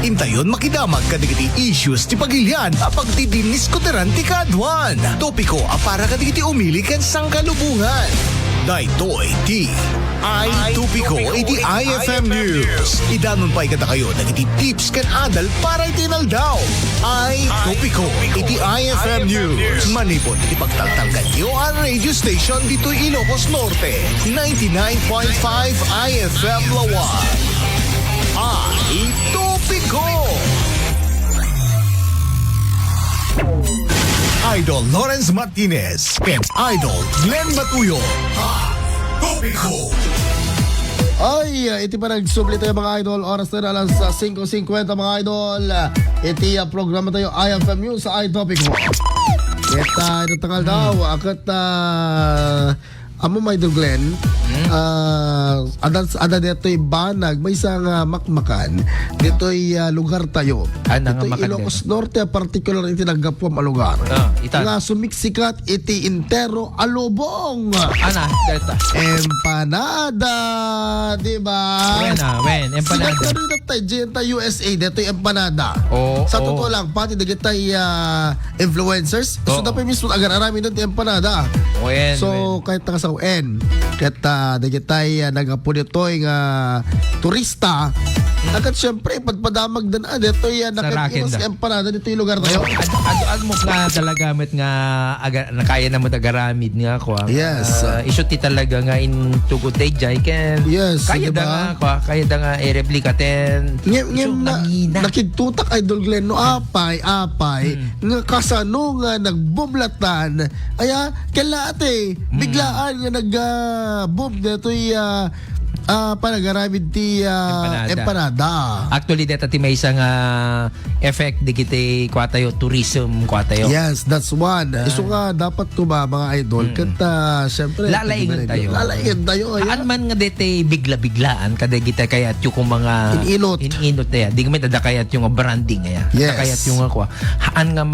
Intayon makidamag kadigiti issues ti pagilian apag ti diniskoteran ti kadwan. Topiko para kadigiti umili ken sangkalubungan. Daytoy ti Topiko iti IFM News. Idanon pa ikata kayo nagiti tips ken adal para itinaldaw. Topiko iti IFM News. Manipod iti pagtaltal kanyo ang radio station dito Ilocos Norte. 99.5 IFM Lawan. Topiko. Idol Lawrence Martinez and Idol Glenn Batuyo. Topiko. Ay, iti pa nagsubli tayo mga idol. Oras na alas 5:50 mga idol. Iti programa tayo IFM News sa iTopic mo. Ito tangal daw. Akat amo mga idol Glenn. Ada dito'y banag. May isang makmakan. Dito'y lugar tayo. Dito'y Ilocos Norte. Particular iti naggapuam a lugar. Nga sumiksikat iti intero alubong. Deta. Empanada, diba? When? Empanada. Sigat na rin tayo dyan tayo USA, dito yung empanada. Sa totoo lang, pati dagit tayo influencers. So dapat mismo agar-arami doon yung empanada. So kahit nga sa UN, kahit dagit tayo nagapun ito yung turista, agad syempre, pagpadamag din dito yung nakaiwas empanada dito yung lugar tayo. Ad mo nga talagamit nga nakaya na mo agaramid nga ko. Yes. Iso ti talaga nga in tugod day jay ken. Yes. Kaya diba? da nga ko, kaya da nga i-replika ten. Nakitutak Idol Glenn no apay nga kasano nga nagbumlatan aya kelate biglaan nga nag-boom dito panagaramid ti empanada. Actually, dito ti may isang effect di kita kwatayo, tourism kwatayo. Yes, that's one. So nga, dapat ko ba mga idol, kanta, syempre, lalaingan tayo. Haan man nga dito bigla-biglaan, kada kita kayat yung mga ininot na yan. Di kami tada kayat yung branding nga yan. Yes. Kayat yung kwa. Haan nga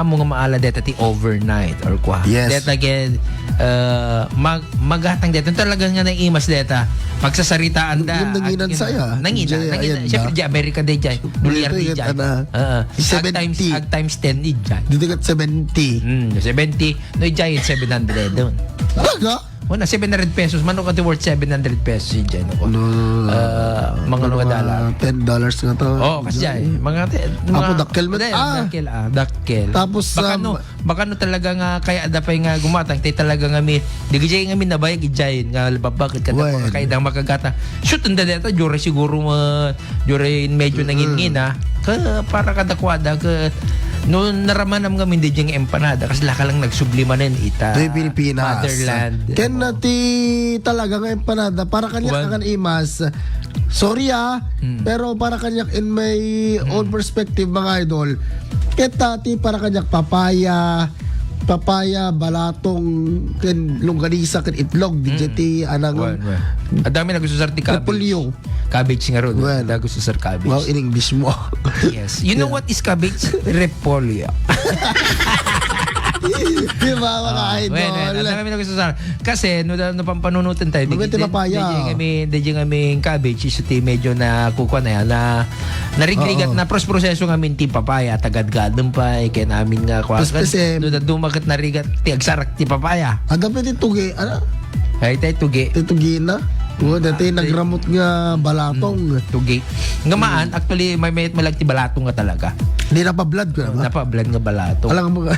mo nga maala dito ti overnight or kwa. Yes. Dito again, magatang dito. Talagang nga naimas dito. Magsasaritaan da. Yung nanginan saya. Nangina. Siyempre, di Amerika day dyan. Nulyar day dyan. Ag times 10 di dyan. Dito kat 70. 70. No, dyan 700 doon. Talaga? Wala, 700 pesos. Mano ka ti worth 700 pesos dyan. Mga $10. $10 nga to. Kasi dyan. Apo, dakkel man. Dakkel. Tapos, baka no talaga nga, kaya adapay nga gumatang, tayo talaga nga mi, di kaya nga mi nabayag idyayin, nga babakit ka na kaya dang makagata. Shoot, ang dada, jure siguro, jure medyo nangin para kadakwada, no naramanam nga hindi diyang empanada kasi laka lang nagsublimanin ita do'y Pilipinas motherland ken nati talaga nga empanada para kanyak kan imas sorry pero para kanyak in my own perspective mga idol ket tati para kanyak papaya, balatong, ken longganisa, ken itlog, dijeti anang adami na gusto sa repolyo. Cabbage nga ron. Da gusto sa cabbage. Wow, in English mo. Yes. You know what is cabbage? Repolyo. Diba mga idol? Adami na gusto sa kasi no pampanunutan tayo. Maganda papaya. Dijing aming cabbage is medyo na kukuha na yan na narigrigat na proseso ng aming ti papaya tagad-gadam pa kaya namin nga kwa. Kasi dumagat narigat ti agsarak ti papaya. Ada pa ti tugi. Ano? Ay tayo tugi. Ti tugi na. Dati nagramot nga balatong. Tugi. Nga maan, actually, may malag ti balatong nga talaga. Hindi napablad ko na. Napablad nga balatong. Alam mo ka.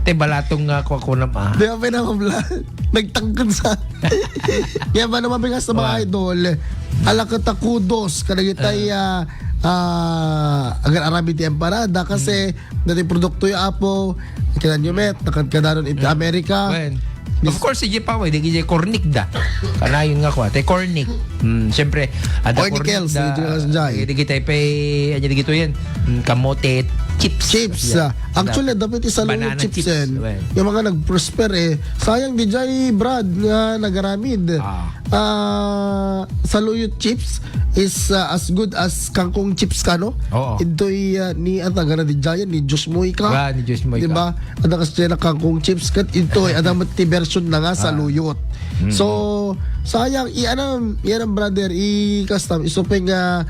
Te balatong nga ko na pa. Hindi ka napablad. Nagtangkad sa. Kaya ba naman bigas na mga idol, alakata kudos, kadagitay agar arami ti empanada kasi dati produkto yung apo, kailan nyo met, nakadkadaron iti Amerika. Of course, si pa di kay cornic da. Kana yun nga ko, te cornic. Siyempre, ada cornicels da. Di kita pay, di gito yan. Kamote, chips. Actually, dapat isalunod chips yan. Yung mga nag-prosper sayang di jay Brad nga nagaramid. Saluyot chips is as good as kangkong chips ka, no? Ito'y ni Atagara di Jayan, ni Diyos Moy ka. Ni Diyos Moy ka. Diba? Ada kasi na kangkong chips kat ito'y ada mati version na nga saluyot. So, sayang, ianam brother, i-custom, isupay nga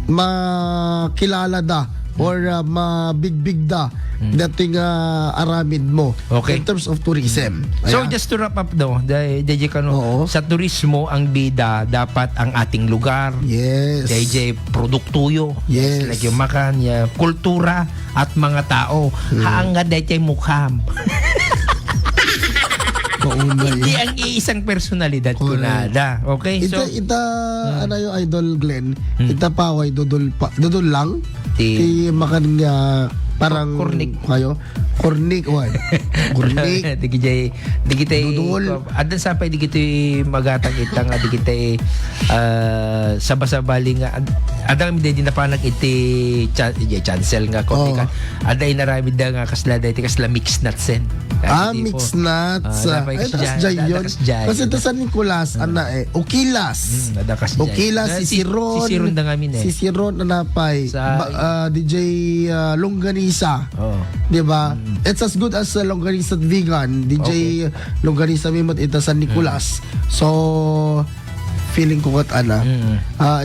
makilala da or mabigbig da dating aramid mo Okay. in terms of tourism. So Ayan. just to wrap up daw, DJ Kano, Oo. sa turismo ang bida dapat ang ating lugar. Yes. DJ produktuyo. Yes. Like yung makan, kultura at mga tao. Haang nga dahil mukham. Hindi ang iisang personalidad ko Correct. nada. Okay? So, ano yung Idol Glenn? Ita paway dudul lang. Ti makan nga parang Kornik. kayo. Kornik oy. Kornik. di kita Dudol. adan sapay di kita magatang itang di kita sabasabali nga adang di napanag iti chancel nga konti ka ada inarami da nga kasla da iti kasla mix nuts sen. Mix nuts. Dapat Ay, kas takas dyan. dyan yun. Dakas dyan. Kasi ito San Nicolas, Ukilas. Nadakas dyan. Ukilas, si Siron. Si Siron na ngamin Si Siron na napay. DJ Longganisa. Oh. Di ba? It's as good as Longganisa Vegan. DJ Longganisa Mimot ito San Nicolas. So, feeling ko kat ana.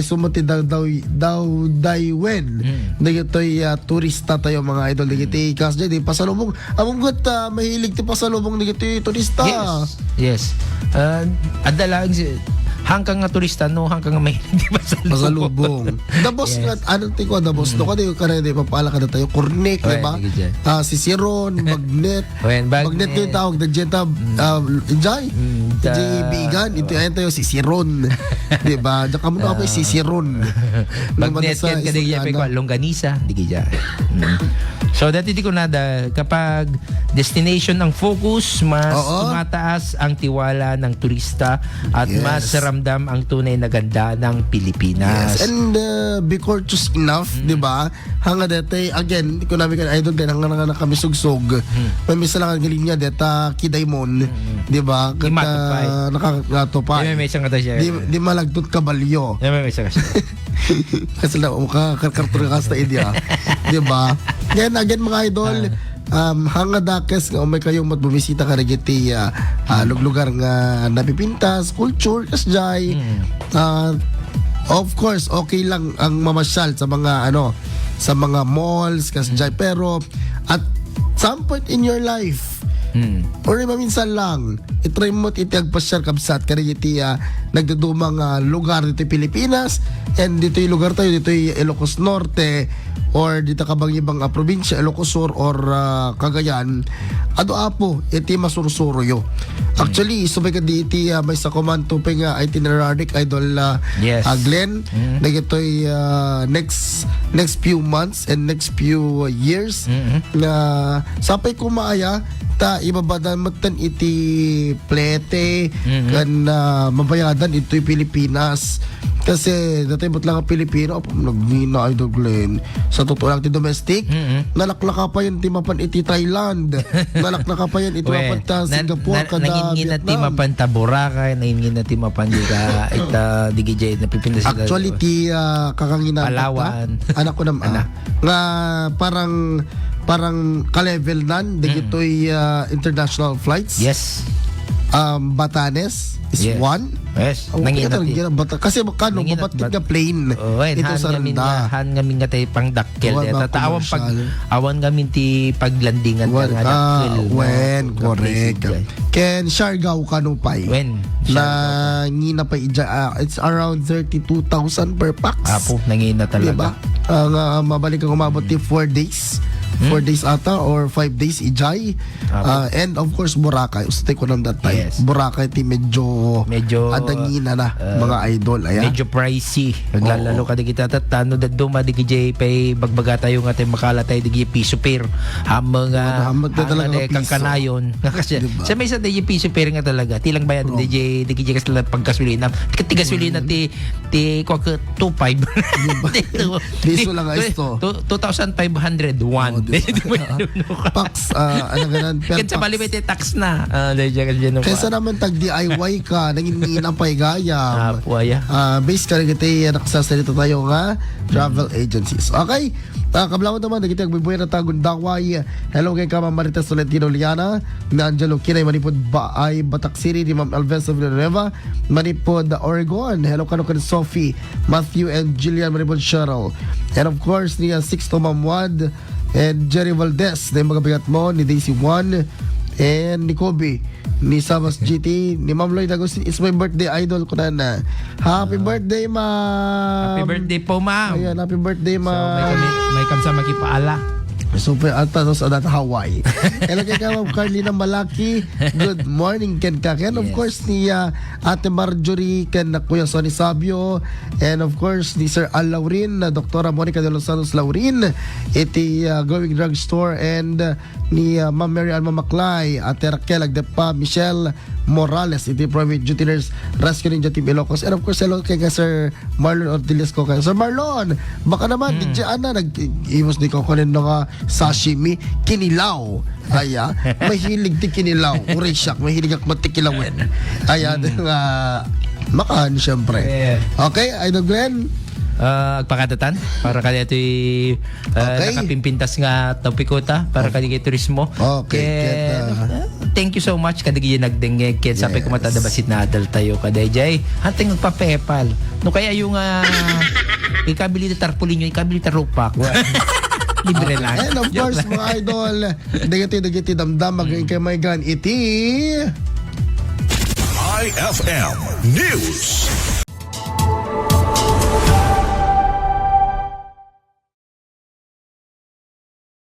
Isumuti daw daywen. Dagitoy turista tayo mga idol. Dagitoy kas di pasalubong. Among gut mahilig ti pasalubong dagitoy turista. Yes. Adalang hanggang nga turista no hanggang nga may hindi Pasalubong. Dabos nga ano ti ko dabos no kadi kare di papala kada tayo kurnik di ba? Si Siron, Magnet. Magnet yung tawag da jeta enjoy. DJ Bigan ito ay tayo si Siron. Di ba? Daka mo na si Siron. Magnet yan kada yape ko longganisa di kaya. So dati di ko nada kapag destination ang focus mas tumataas ang tiwala ng turista at mas ramdam ang tunay na ganda ng Pilipinas. Yes. And be courteous enough, di ba? Hanga dete, again, di ko namin kan idol din, hanga na kami sugsog. May misa lang ang galing niya, deta Kidaymon, di ba? Nakakatupay. May isang kata siya. Di malagtot kabalyo. May isang kata siya. Kasi lang, karkartur ka sa India. Di ba? Ngayon, again mga idol, hanga dakes nga umay kayong matbumisita ka regiti lugar nga napipintas culture kasjay of course okay lang ang mamasyal sa mga sa mga malls kasjay pero at some point in your life or minsan lang itry mo iti agpasyal kabsat karigiti nagdudumang lugar dito Pilipinas and dito yung lugar tayo dito yung Ilocos Norte or dito kabang ibang probinsya, Ilocos Sur or Cagayan, apo, iti masursuro yo. Actually, subay ka di iti may sa command to nga itinerary idol Glenn, na ito'y next few months and next few years na sapay kumaaya ta ibabadan matan iti plete kan mabayadan ito'y Pilipinas. Kasi dati ba't lang ang Pilipino nagmina idol Glenn sa totoo lang ti domestic nalaklaka pa yun ti mapan iti Thailand nalaklaka pa yun iti mapan ta Singapore kada nangingin na ti Vietnam mapan ta Boracay nangingin na ti mapan di ka ita digijay napipinda sila actually ti kakanginan Palawan anak ko naman nga parang ka-level nan digito'y international flights Batanes is one. Yes. Nanginati. Kasi kano mabatik nga plane. Ito sa randa. Han ngamin nga tayo pang dakkel. Awan ngamin ti paglandingan nga dakkel. When, correct. Ken Siargao kanupay. When? Na ngina pa it's around 32,000 per pax. Apo, nangina talaga. Diba? Mabalik ang umabot ti 4 days. 4 days ata or 5 days ijay. And of course Boracay. Ustay ko nang that time. Boracay ti medyo adangina na mga idol. Ayan. Medyo pricey. Naglalalo ka di kita tatano daddo ma di kay pay bagbaga tayo nga tay makala tayo di piso pair. Mga kang kanayon. Kasi sa may sa di piso pair nga talaga. Tilang bayad di kay kasla pagkasulina. Ti gasolina ti ko 25. Piso lang ito. 2,500 one. Hindi mo inunuka. Pax, ano ganan, per Kasi sa pax. bali may tax na. Dahil Kaysa naman tag DIY ka, nangin ang paigayam. Puaya. Base ka rin kita nakasasalita tayo nga travel agencies. Okay? Kablawan naman, nagiti agbibuhay na tagon daway. Hello kay Kama Marites Tolentino Liana, na Angelo Kinay, Manipod Baay, Batak City, ni Ma'am Alves of Villanueva, Manipod Oregon. Hello kano kan Sophie, Matthew and Jillian, Manipod Cheryl. And of course, ni Sixto Ma'am Wad, and Jerry Valdez, na yung mga bigat mo, ni Daisy Juan, and ni Kobe, ni Sabas GT, ni Ma'am Lloyd Agustin. It's my birthday, idol ko na. Happy birthday, ma'am! Happy birthday po, ma'am. Ayan, happy birthday, So, ma'am! may kamsa makipaala. Super alta sa dat Hawaii. Hello kay Ma'am Carlina Malaki. Good morning ken ka. And of Yes. course ni Ate Marjorie ken na Kuya Sonny Sabio, and of course ni Sir Al Laurin, na Doktora Monica de los Santos Laurin, iti Going Drug Store, and ni Ma'am Mary Alma Maclay, Ate Raquel Agdepa, Michelle Morales, iti Private Duty Nurse Rescue Ninja Team Ilocos. And of course hello kay Sir Marlon Ortiles ko. Sir Marlon, baka naman diyan na nag-iwas di ko kunin nga sashimi, kinilaw. Aya, mahilig ti kinilaw. Urisyak, mahilig ak matikilawin. Aya, makaan syempre. Okay, Idol Glenn. Agpakatatan para kaya ito'y nakapimpintas nga topikota para kaya turismo. Okay, thank you so much kadagi nagdengge ket sabi ko matada basit na adal tayo kadayjay hanting magpa-PayPal no kaya yung ikabili tarpaulin nyo ikabili tarupak. Libre lang. And of course, mga idol, dagiti damdam magaling kay may gan iti IFM News.